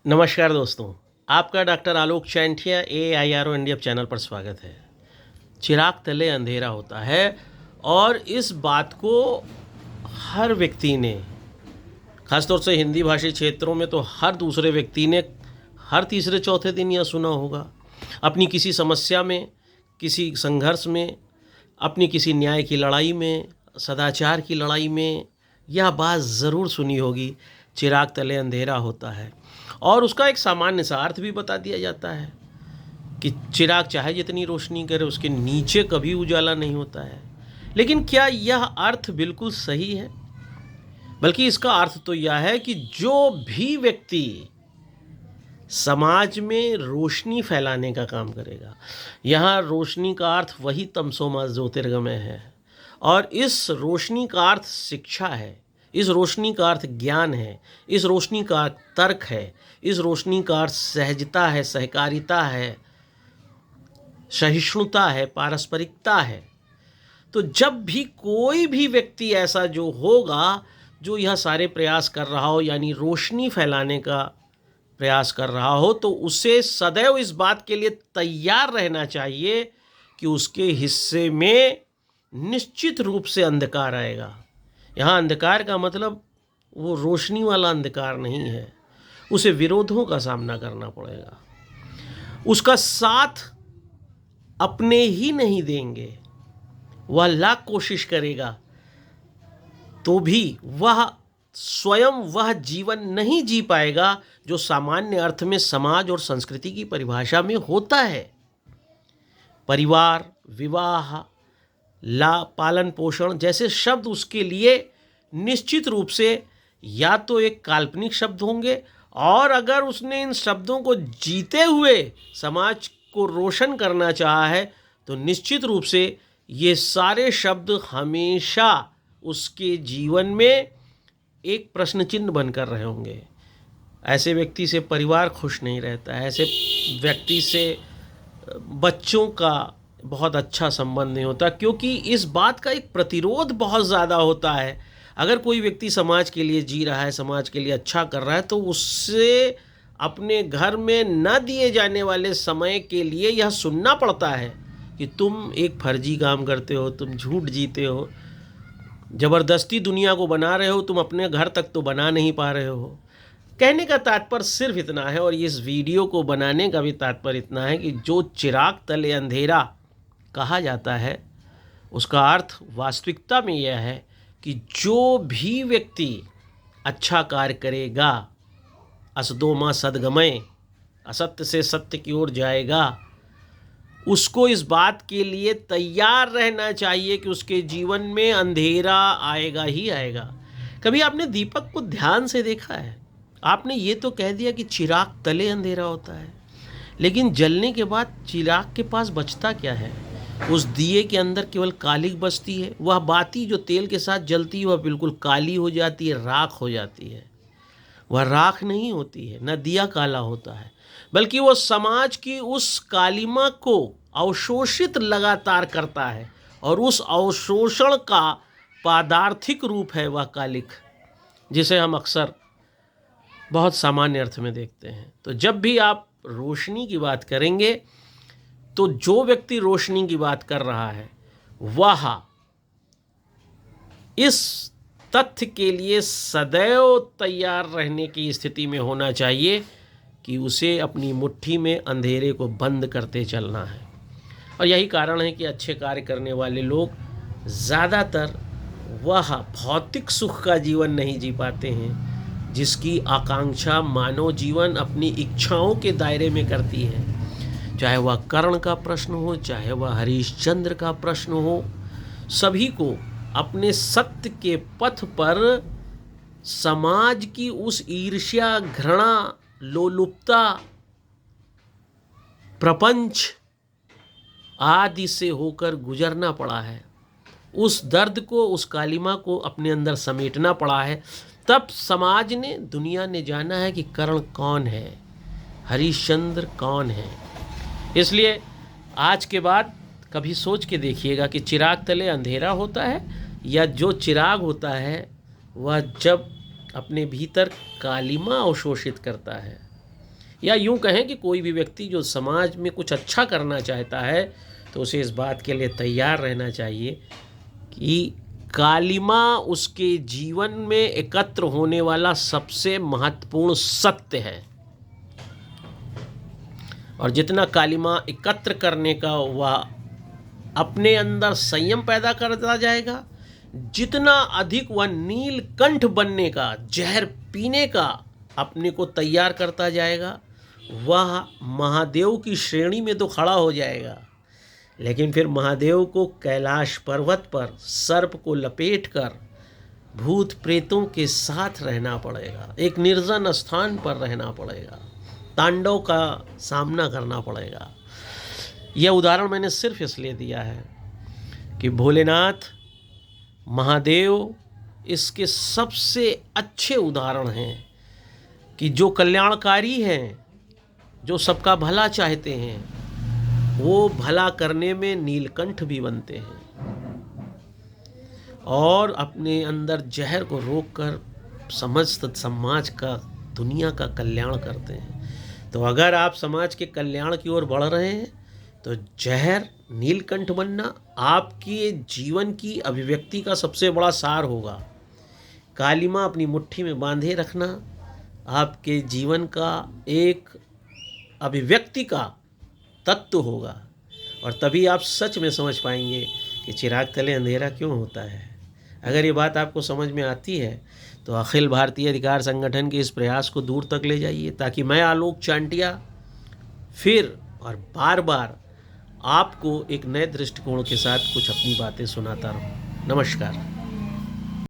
नमस्कार दोस्तों, आपका डॉक्टर आलोक चैंटिया AIRO इंडिया चैनल पर स्वागत है। चिराग तले अंधेरा होता है और इस बात को हर व्यक्ति ने, खासतौर से हिंदी भाषी क्षेत्रों में तो हर दूसरे व्यक्ति ने हर तीसरे चौथे दिन यह सुना होगा। अपनी किसी समस्या में, किसी संघर्ष में, अपनी किसी न्याय की लड़ाई में, सदाचार की लड़ाई में यह बात ज़रूर सुनी होगी, चिराग तले अंधेरा होता है। और उसका एक सामान्य सा अर्थ भी बता दिया जाता है कि चिराग चाहे जितनी रोशनी करे उसके नीचे कभी उजाला नहीं होता है। लेकिन क्या यह अर्थ बिल्कुल सही है? बल्कि इसका अर्थ तो यह है कि जो भी व्यक्ति समाज में रोशनी फैलाने का काम करेगा, यहाँ रोशनी का अर्थ वही तमसो मा ज्योतिर्गमय है, और इस रोशनी का अर्थ शिक्षा है, इस रोशनी का अर्थ ज्ञान है, इस रोशनी का अर्थ तर्क है, इस रोशनी का अर्थ सहजता है, सहकारिता है, सहिष्णुता है, पारस्परिकता है। तो जब भी कोई भी व्यक्ति ऐसा जो होगा जो यह सारे प्रयास कर रहा हो, यानी रोशनी फैलाने का प्रयास कर रहा हो, तो उसे सदैव इस बात के लिए तैयार रहना चाहिए कि उसके हिस्से में निश्चित रूप से अंधकार आएगा। यहाँ अंधकार का मतलब वो रोशनी वाला अंधकार नहीं है, उसे विरोधों का सामना करना पड़ेगा। उसका साथ अपने ही नहीं देंगे, वह लाख कोशिश करेगा तो भी वह स्वयं वह जीवन नहीं जी पाएगा जो सामान्य अर्थ में समाज और संस्कृति की परिभाषा में होता है। परिवार, विवाह, पालन पोषण जैसे शब्द उसके लिए निश्चित रूप से या तो एक काल्पनिक शब्द होंगे, और अगर उसने इन शब्दों को जीते हुए समाज को रोशन करना चाहा है तो निश्चित रूप से ये सारे शब्द हमेशा उसके जीवन में एक प्रश्न चिन्ह बनकर रहे होंगे। ऐसे व्यक्ति से परिवार खुश नहीं रहता है, ऐसे व्यक्ति से बच्चों का बहुत अच्छा संबंध नहीं होता, क्योंकि इस बात का एक प्रतिरोध बहुत ज़्यादा होता है। अगर कोई व्यक्ति समाज के लिए जी रहा है, समाज के लिए अच्छा कर रहा है, तो उससे अपने घर में न दिए जाने वाले समय के लिए यह सुनना पड़ता है कि तुम एक फर्जी काम करते हो, तुम झूठ जीते हो, ज़बरदस्ती दुनिया को बना रहे हो, तुम अपने घर तक तो बना नहीं पा रहे हो। कहने का तात्पर्य सिर्फ इतना है, और इस वीडियो को बनाने का भी तात्पर्य इतना है कि जो चिराग तले अंधेरा कहा जाता है उसका अर्थ वास्तविकता में यह है कि जो भी व्यक्ति अच्छा कार्य करेगा, असदो मा सद्गमय, असत्य से सत्य की ओर जाएगा, उसको इस बात के लिए तैयार रहना चाहिए कि उसके जीवन में अंधेरा आएगा ही आएगा। कभी आपने दीपक को ध्यान से देखा है? आपने ये तो कह दिया कि चिराग तले अंधेरा होता है, लेकिन जलने के बाद चिराग के पास बचता क्या है? उस दिए के अंदर केवल कालिक बचती है। वह बाती जो तेल के साथ जलती है वह बिल्कुल काली हो जाती है, राख हो जाती है। वह राख नहीं होती है, न दिया काला होता है, बल्कि वो समाज की उस कालिमा को अवशोषित लगातार करता है, और उस अवशोषण का पादार्थिक रूप है वह कालिक, जिसे हम अक्सर बहुत सामान्य अर्थ में देखते हैं। तो जब भी आप रोशनी की बात करेंगे तो जो व्यक्ति रोशनी की बात कर रहा है वह इस तथ्य के लिए सदैव तैयार रहने की स्थिति में होना चाहिए कि उसे अपनी मुट्ठी में अंधेरे को बंद करते चलना है। और यही कारण है कि अच्छे कार्य करने वाले लोग ज़्यादातर वह भौतिक सुख का जीवन नहीं जी पाते हैं जिसकी आकांक्षा मानव जीवन अपनी इच्छाओं के दायरे में करती है। चाहे वह कर्ण का प्रश्न हो, चाहे वह हरिश्चंद्र का प्रश्न हो, सभी को अपने सत्य के पथ पर समाज की उस ईर्ष्या, घृणा, लोलुपता, प्रपंच आदि से होकर गुजरना पड़ा है। उस दर्द को, उस कालिमा को अपने अंदर समेटना पड़ा है। तब समाज ने, दुनिया ने जाना है कि कर्ण कौन है, हरिश्चंद्र कौन है। इसलिए आज के बाद कभी सोच के देखिएगा कि चिराग तले अंधेरा होता है, या जो चिराग होता है वह जब अपने भीतर कालिमा अवशोषित करता है या यूं कहें कि कोई भी व्यक्ति जो समाज में कुछ अच्छा करना चाहता है तो उसे इस बात के लिए तैयार रहना चाहिए कि कालिमा उसके जीवन में एकत्र होने वाला सबसे महत्वपूर्ण सत्य है। और जितना कालिमा एकत्र करने का वह अपने अंदर संयम पैदा करता जाएगा, जितना अधिक वह नीलकंठ बनने का, जहर पीने का अपने को तैयार करता जाएगा, वह महादेव की श्रेणी में तो खड़ा हो जाएगा, लेकिन फिर महादेव को कैलाश पर्वत पर सर्प को लपेटकर भूत प्रेतों के साथ रहना पड़ेगा, एक निर्जन स्थान पर रहना पड़ेगा, तांडव का सामना करना पड़ेगा। यह उदाहरण मैंने सिर्फ इसलिए दिया है कि भोलेनाथ, महादेव इसके सबसे अच्छे उदाहरण हैं कि जो कल्याणकारी हैं, जो सबका भला चाहते हैं, वो भला करने में नीलकंठ भी बनते हैं और अपने अंदर जहर को रोककर समस्त समाज का, दुनिया का कल्याण करते हैं। तो अगर आप समाज के कल्याण की ओर बढ़ रहे हैं तो जहर, नीलकंठ बनना आपके जीवन की अभिव्यक्ति का सबसे बड़ा सार होगा। कालिमा अपनी मुट्ठी में बांधे रखना आपके जीवन का एक अभिव्यक्ति का तत्व होगा और तभी आप सच में समझ पाएंगे कि चिराग तले अंधेरा क्यों होता है। अगर ये बात आपको समझ में आती है तो अखिल भारतीय अधिकार संगठन के इस प्रयास को दूर तक ले जाइए ताकि मैं आलोक चांटिया फिर और बार बार आपको एक नए दृष्टिकोण के साथ कुछ अपनी बातें सुनाता रहूं। नमस्कार।